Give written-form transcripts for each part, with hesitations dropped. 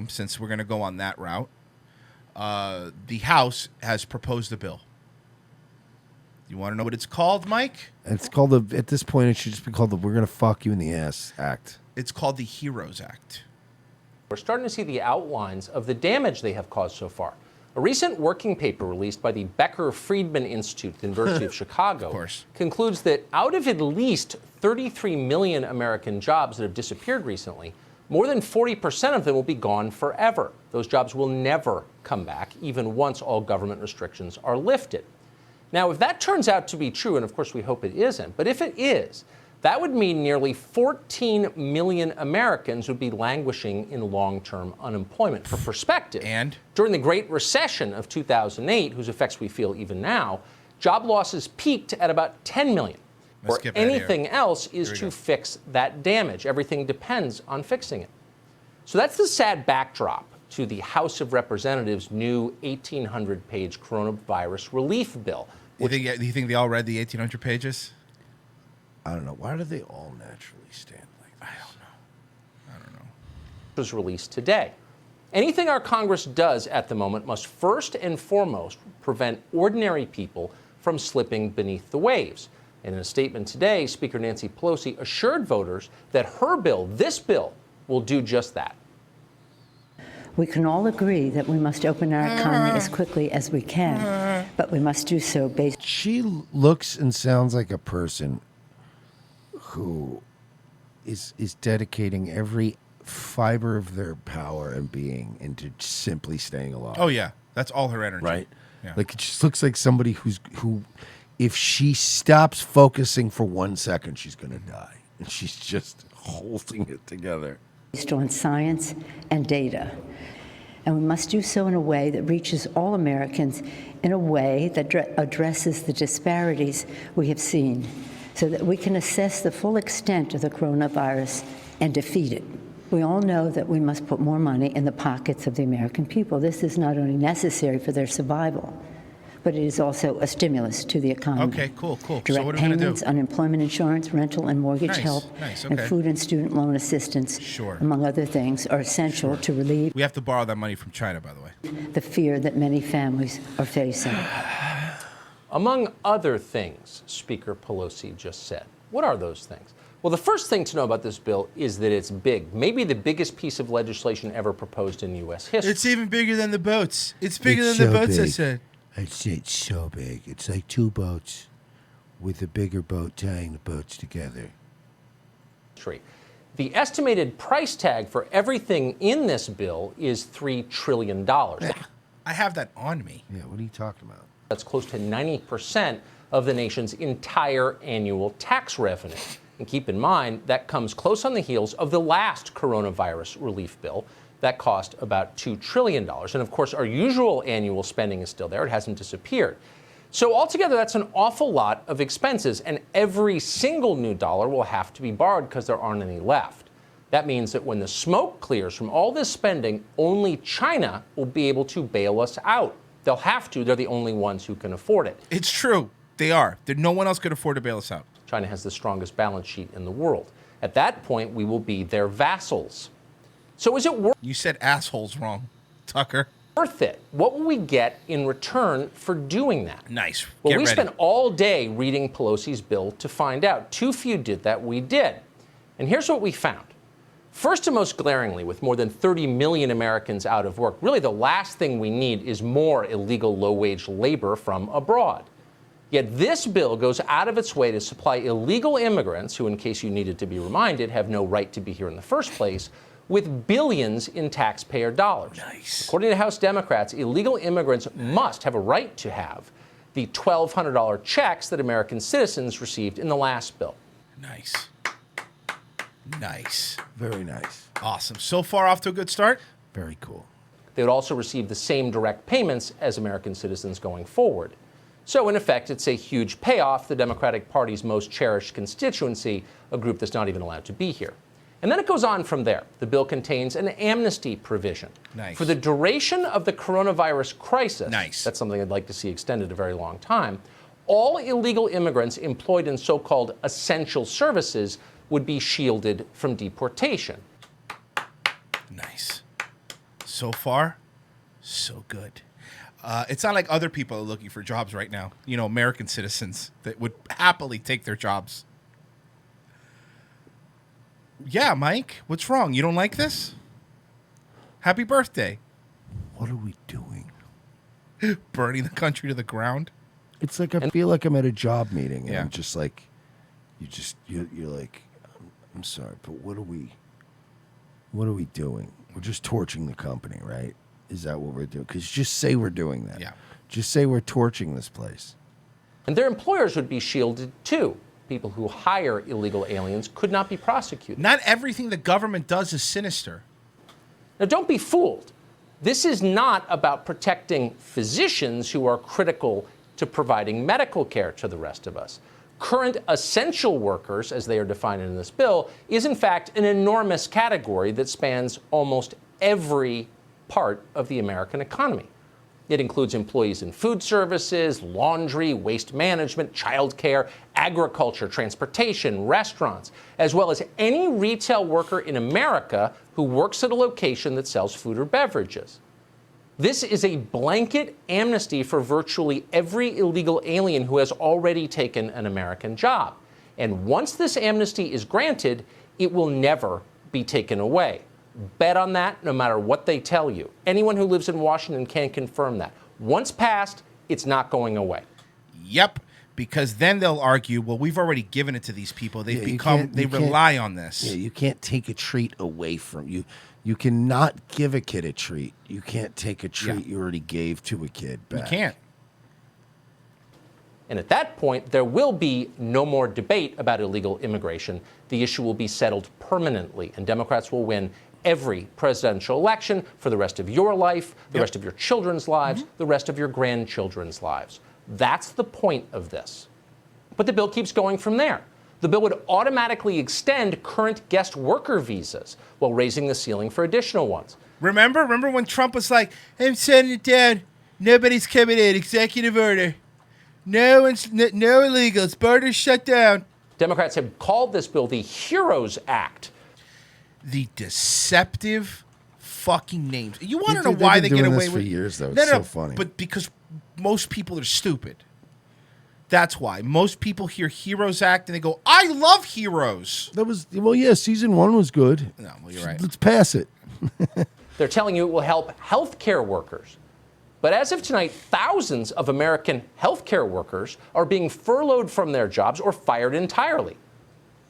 theme, since we're going to go on that route, the House has proposed a bill. You want to know what it's called, Mike? It's called at this point, it should just be called the "We're Gonna Fuck You in the Ass" Act. It's called the HEROES Act. We're starting to see the outlines of the damage they have caused so far. A recent working paper released by the Becker-Friedman Institute at the University of Chicago concludes that out of at least 33 million American jobs that have disappeared recently, more than 40% of them will be gone forever. Those jobs will never come back, even once all government restrictions are lifted. Now, if that turns out to be true, and of course we hope it isn't, but if it is, that would mean nearly 14 million Americans would be languishing in long-term unemployment. For perspective, during the Great Recession of 2008, whose effects we feel even now, job losses peaked at about 10 million. Or anything else is to fix that damage. Everything depends on fixing it. So that's the sad backdrop to the House of Representatives' new 1,800-page coronavirus relief bill. Do you think they all read the 1,800 pages? I don't know. Why do they all naturally stand like that? I don't know. Was released today. Anything our Congress does at the moment must first and foremost prevent ordinary people from slipping beneath the waves. And in a statement today, Speaker Nancy Pelosi assured voters that her bill, this bill, will do just that. We can all agree that we must open our economy as quickly as we can, but we must do so based. She looks and sounds like a person who is dedicating every fiber of their power and being into simply staying alive. Oh, yeah. That's all her energy. Right? Yeah. Like, it just looks like somebody who, if she stops focusing for 1 second, she's going to die. And she's just holding it together. Based on science and data. And we must do so in a way that reaches all Americans in a way that addresses the disparities we have seen so that we can assess the full extent of the coronavirus and defeat it. We all know that we must put more money in the pockets of the American people. This is not only necessary for their survival, but it is also a stimulus to the economy. Okay, cool. Direct So what are we going to payments, do? unemployment insurance, rental and mortgage Nice, help, nice, and okay. food and student loan assistance, among other things, are essential to relieve We have to borrow that money from China, by the way. the fear that many families are facing. Among other things, Speaker Pelosi just said. What are those things? Well, the first thing to know about this bill is that it's big, maybe the biggest piece of legislation ever proposed in U.S. history. It's even bigger than the boats. It's bigger than the boats, I said. It's so big. It's like two boats with a bigger boat tying the boats together. The estimated price tag for everything in this bill is $3 trillion. I have that on me. Yeah, what are you talking about? That's close to 90% of the nation's entire annual tax revenue. And keep in mind, that comes close on the heels of the last coronavirus relief bill that cost about $2 trillion. And of course, our usual annual spending is still there. It hasn't disappeared. So altogether, that's an awful lot of expenses, and every single new dollar will have to be borrowed because there aren't any left. That means that when the smoke clears from all this spending, only China will be able to bail us out. They'll have to. They're the only ones who can afford it. It's true. They are. No one else could afford to bail us out. China has the strongest balance sheet in the world. At that point, we will be their vassals. So is it worth... You said assholes wrong, Tucker. Worth it? What will we get in return for doing that? Nice. Well, Get we ready. spent all day reading Pelosi's bill to find out. Too few did that. We did. And here's what we found. First and most glaringly, with more than 30 million Americans out of work, really the last thing we need is more illegal low-wage labor from abroad. Yet this bill goes out of its way to supply illegal immigrants, who, in case you needed to be reminded, have no right to be here in the first place, with billions in taxpayer dollars. Nice. According to House Democrats, illegal immigrants must have a right to have the $1,200 checks that American citizens received in the last bill. Nice. Nice. Very nice. Awesome. So far off to a good start? Very cool. They would also receive the same direct payments as American citizens going forward. So, in effect, it's a huge payoff to the Democratic Party's most cherished constituency, a group that's not even allowed to be here. And then it goes on from there. The bill contains an amnesty provision. Nice. For the duration of the coronavirus crisis, Nice. That's something I'd like to see extended a very long time, all illegal immigrants employed in so-called essential services would be shielded from deportation. Nice. so far, so good. It's not like other people are looking for jobs right now. You know, American citizens that would happily take their jobs. Yeah, Mike, what's wrong? You don't like this? Happy birthday. What are we doing? Burning the country to the ground. It's like I feel like I'm at a job meeting, and Yeah. I'm just like, you're like, I'm sorry, but what are we doing? We're just torching the company, right? Is that what we're doing? Because just say we're doing that. Yeah. Just say we're torching this place. And their employers would be shielded too. People who hire illegal aliens could not be prosecuted. Not everything the government does is sinister. Now, don't be fooled. This is not about protecting physicians who are critical to providing medical care to the rest of us. Current essential workers, as they are defined in this bill, is in fact an enormous category that spans almost every part of the American economy. It includes employees in food services, laundry, waste management, childcare, agriculture, transportation, restaurants, as well as any retail worker in America who works at a location that sells food or beverages. This is a blanket amnesty for virtually every illegal alien who has already taken an American job. And once this amnesty is granted, it will never be taken away. Bet on that no matter what they tell you. Anyone who lives in Washington can confirm that. Once passed, it's not going away. Yep, because then they'll argue, well, we've already given it to these people. They've they rely on this. Yeah, you can't take a treat away from you. You cannot give a kid a treat. You can't take a treat you already gave to a kid back. You can't. And at that point, there will be no more debate about illegal immigration. The issue will be settled permanently, and Democrats will win every presidential election for the rest of your life, the rest of your children's lives, the rest of your grandchildren's lives. That's the point of this. But the bill keeps going from there. The bill would automatically extend current guest worker visas while raising the ceiling for additional ones. Remember when Trump was like, I'm sending it down. Nobody's coming in. Executive order. No illegals. Borders shut down. Democrats have called this bill the HEROES Act. The deceptive fucking names. You want to They've know why been they get doing away this with for years, though. No, It's so funny. But because most people are stupid. That's why. Most people hear HEROES Act and they go, I love heroes. That was, well, yeah, season 1 was good. No, well, you're right. Let's pass it. They're telling you it will help healthcare workers. But as of tonight, thousands of American healthcare workers are being furloughed from their jobs or fired entirely.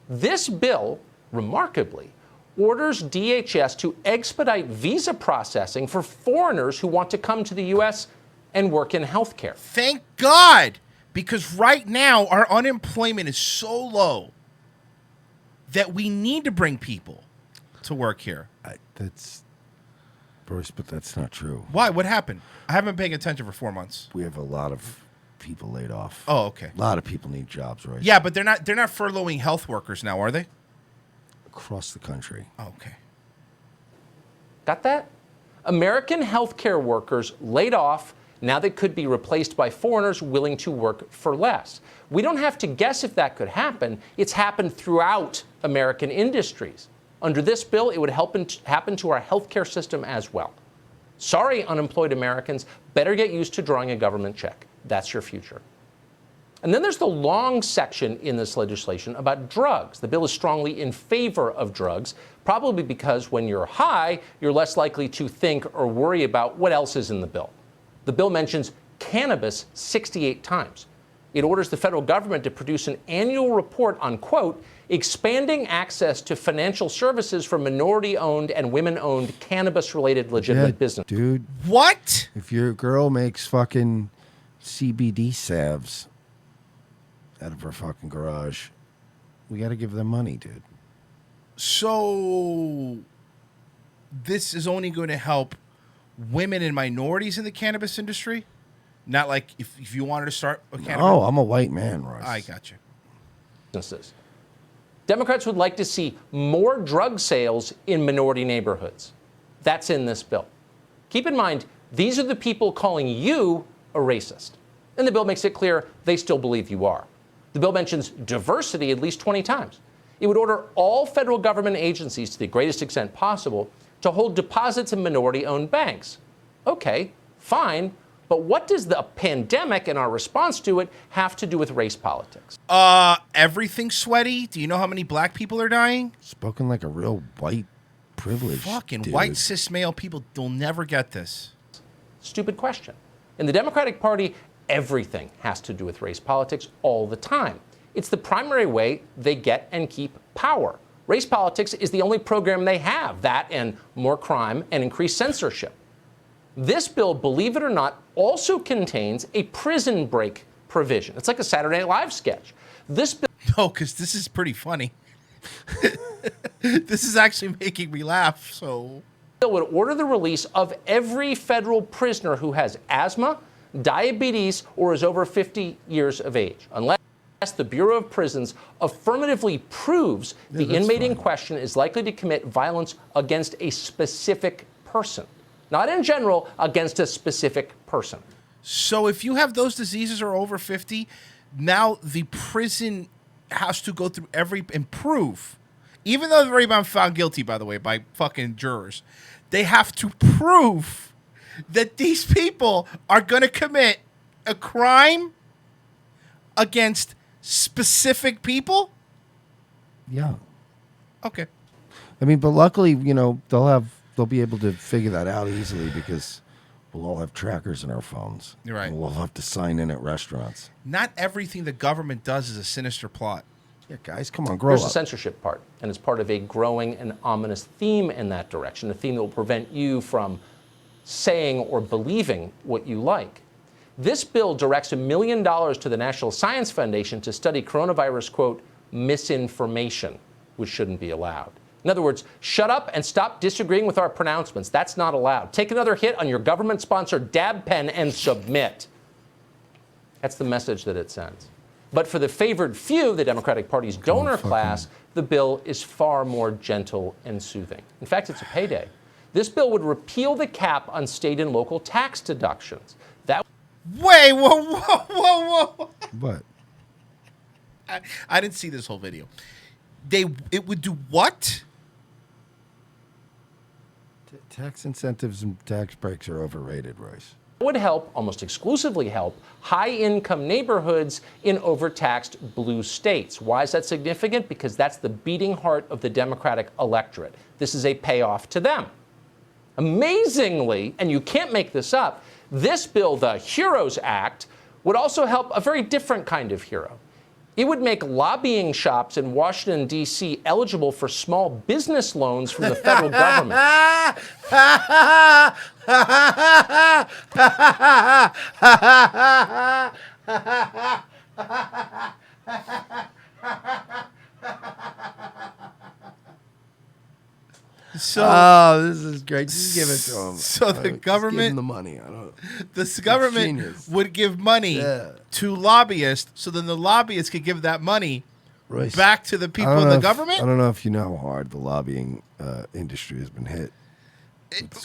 This bill, remarkably, orders DHS to expedite visa processing for foreigners who want to come to the U.S. and work in healthcare. Thank God, because right now our unemployment is so low that we need to bring people to work here. That's, Bruce, but that's not true. Why? What happened? I haven't been paying attention for 4 months. We have a lot of people laid off. Oh, okay. A lot of people need jobs, right? Yeah, but they're not furloughing health workers now, are they? Across the country. Oh, okay. Got that? American healthcare workers laid off. Now they could be replaced by foreigners willing to work for less. We don't have to guess if that could happen. It's happened throughout American industries. Under this bill, it would happen to our healthcare system as well. Sorry, unemployed Americans, better get used to drawing a government check. That's your future. And then there's the long section in this legislation about drugs. The bill is strongly in favor of drugs, probably because when you're high, you're less likely to think or worry about what else is in the bill. The bill mentions cannabis 68 times. It orders the federal government to produce an annual report on, quote, expanding access to financial services for minority-owned and women-owned cannabis-related legitimate business. Dude. What? If your girl makes fucking CBD salves out of her fucking garage, we got to give them money, dude. So this is only going to help women and minorities in the cannabis industry? Not like if you wanted to start a cannabis? Oh, I'm a white man, Russ. I got you. Businesses. Democrats would like to see more drug sales in minority neighborhoods. That's in this bill. Keep in mind, these are the people calling you a racist. And the bill makes it clear they still believe you are. The bill mentions diversity at least 20 times. It would order all federal government agencies, to the greatest extent possible, to hold deposits in minority-owned banks. Okay, fine, but what does the pandemic and our response to it have to do with race politics? Everything, Sweaty. Do you know how many black people are dying? Spoken like a real white privilege. Fucking dude. white cis male people will never get this. Stupid question. In the Democratic Party, everything has to do with race politics all the time. It's the primary way they get and keep power. Race politics is the only program they have, that and more crime and increased censorship. This bill, believe it or not, also contains a prison break provision. It's like a Saturday Night Live sketch. This bill... No, because this is pretty funny. This is actually making me laugh, so... would order the release of every federal prisoner who has asthma, diabetes, or is over 50 years of age, unless the Bureau of Prisons affirmatively proves the inmate in question is likely to commit violence against a specific person. Not in general, against a specific person. So if you have those diseases or are over 50, now the prison has to go through and prove, even though they've already been found guilty, by the way, by fucking jurors, they have to prove that these people are going to commit a crime against specific people? Yeah. Okay. I mean, but luckily, they'll be able to figure that out easily because we'll all have trackers in our phones. You're right. And we'll have to sign in at restaurants. Not everything the government does is a sinister plot. Yeah, guys, come on, grow There's up. the censorship part, and it's part of a growing and ominous theme in that direction, a theme that will prevent you from saying or believing what you like. This bill directs $1 million to the National Science Foundation to study coronavirus, quote, misinformation, which shouldn't be allowed. In other words, shut up and stop disagreeing with our pronouncements. That's not allowed. Take another hit on your government-sponsored dab pen and submit. That's the message that it sends. But for the favored few, the Democratic Party's donor class, the bill is far more gentle and soothing. In fact, it's a payday. This bill would repeal the cap on state and local tax deductions. Wait, whoa. What? I didn't see this whole video. It would do what? Tax incentives and tax breaks are overrated, Royce. Would help, almost exclusively help, high-income neighborhoods in overtaxed blue states. Why is that significant? Because that's the beating heart of the Democratic electorate. This is a payoff to them. Amazingly, and you can't make this up, this bill, the HEROES Act, would also help a very different kind of hero. It would make lobbying shops in Washington, D.C. eligible for small business loans from the federal government. So, this is great. Just give it to them. So the government, give them the money. This government would give money to lobbyists, so then the lobbyists could give that money Royce, back to the people in the government. I don't know if you know how hard the lobbying industry has been hit.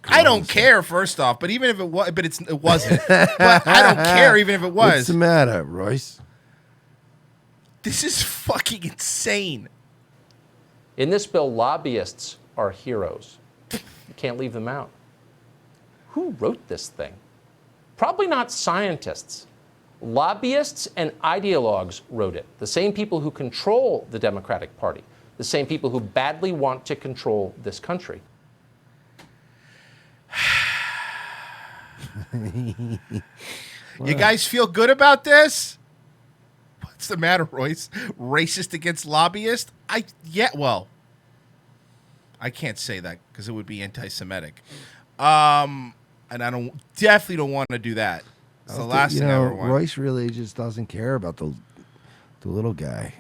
I don't care, first off, but even if it was, but it wasn't. But I don't care, even if it was. What's the matter, Royce? This is fucking insane. In this bill, lobbyists are heroes. You can't leave them out. Who wrote this thing? Probably not scientists. Lobbyists and ideologues wrote it. The same people who control the Democratic Party. The same people who badly want to control this country. You guys feel good about this? What's the matter, Royce? Racist against lobbyists? Well, I can't say that because it would be anti-Semitic. And I definitely don't want to do that. It's the last thing I ever want. Royce really just doesn't care about the little guy.